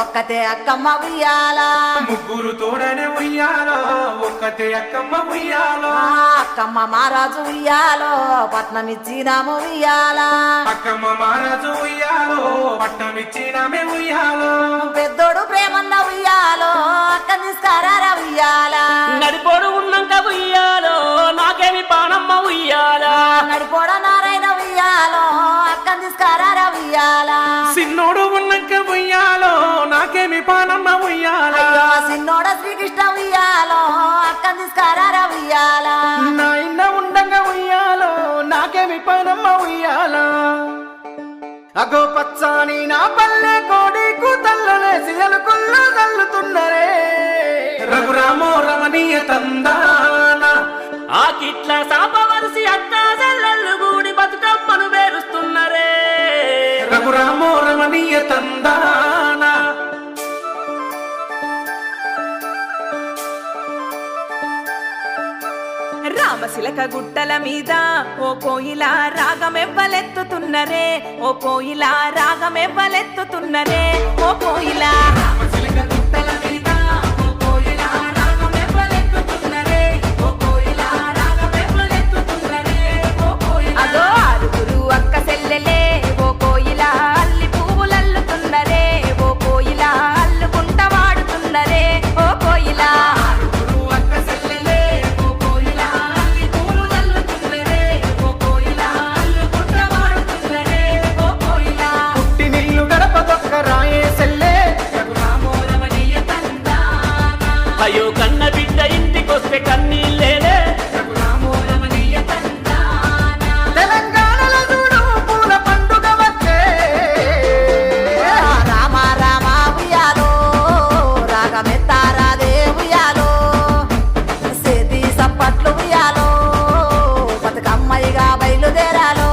ఒక్కతే అక్కమ్మ ఉయ్యాల ముగ్గురు తోడనే ఉయ్యాలో ఒక్కతే అక్కమ్మ ఉయ్యాలో అక్కమ్మ మహారాజు ఉయ్యాలో పట్నం ఇచ్చినాము ఉయ్యాల అక్కమ్మ మహారాజు ఉయ్యాలో పట్నం ఇచ్చినామే ఉయ్యాలో పెద్దోడు ప్రేమన్న ఉయ్యాలో అక్క తీసుకారా ఉయ్యాల నడిపోడు ఉన్నాక ఉయ్యాలో నాకేమి పానమ్మ ఉయ్యాల నడిపోడ నారాయణ ఉయ్యాలో అక్క తీసుకారా ఉయ్యాల సిన్నోడు ఉన్నాక ఉయ్యాలో నాకేమి పానమ్మ ఉయ్యాల సిన్నోడ శ్రీకృష్ణ ఉయ్యాలో అక్క తీసుకారా ఉయ్యాల నా ఇన్న ఉండంగా ఉయ్యాలో నాకేమి పానమ్మ ఉయ్యాల అగో పచ్చాని నా పల్లె కోడి కూతల్లనే సియలు కుళ్ళు తల్లుతున్నరే రఘురామో రమణీయ తందాన ఆ కిట్ల సాపవలసి అక్క చెల్లెళ్ళు గూడి బతుకమ్మను పేరుస్తున్నరే రఘురామో రమణీయ తందాన రామశిలక గుట్టల మీద ఓ కోయిలా రాగమెవ్వలెత్తుతున్నరే ఓ కోయిలా రాగమెవ్వలెత్తుతున్నరే ఓ కోయిలా రామశిలక గుట్టల మీద ఓ కోయిలా రాగమెవ్వలెత్తుతున్నరే ఓ కోయిలా రాగమెవ్వలెత్తుతున్నరే ఓ కోయిలా అదో ఆరుగురు అక్క చెల్లెలే ఓ కోయిలా అల్లి పువ్వులల్లుతున్నరే ఓ కోయిలా అల్లుకుంట వాడుతున్నరే ఓ కోయిలా అయ్యో కన్న బిడ్డ ఇంటికొస్తే కన్నీళ్ళేలే తెలంగాణలో చూడు పూల పండుగ వచ్చే రామ రామ ఉయ్యాలో రాగమెత్తారాదే ఉయ్యాలో సేతి సప్పట్లు ఉయ్యాలో బతుకమ్మయ్యగా బయలుదేరాలో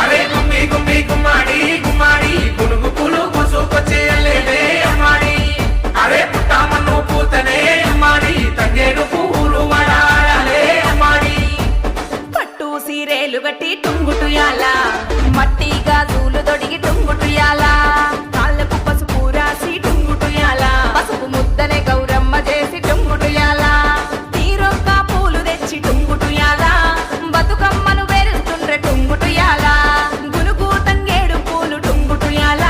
అరే గుమ్మి గుమ్మి గుమ్మాడి గుమ్మాడి గునుగు పులు కొసుకొచ్చేయలేదే అమ్మాడి అరే పుట్టామన్ను పూతనే అమ్మాడి తంగేడు పువ్వులు వడాలే అమ్మాడి పట్టు సీరేలు గట్టి టుంగుటుయాల మట్టి గాజులు తొడిగి టుంగుటుయాల కాళ్ళకు పసుపు రాసి టుంగుటుయాల పసుపు ముద్దనే గౌరమ్మ చేసి టుంగుటుయాల తీరొక్క పూలు తెచ్చి టుంగుటుయాల బతుకమ్మను వేరుస్తుండ్రె టుంగుటుయాల గునుగు తంగేడు పూలు టుంగుటుయాల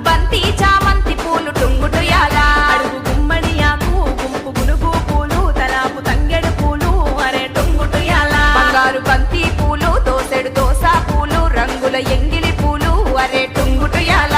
బంతి చామంతి పూలు టుంగుటుయాల అడుగు గుమ్మడి ఆకు గుంపు గునుగు పూలు తలాపు తంగేడు పూలు అరే టుంగుటుయాల బంగారు బంతి పూలు దోసెడు దోస పూలు రంగుల ఎంగిలి పూలు అరే టుంగుటుయాల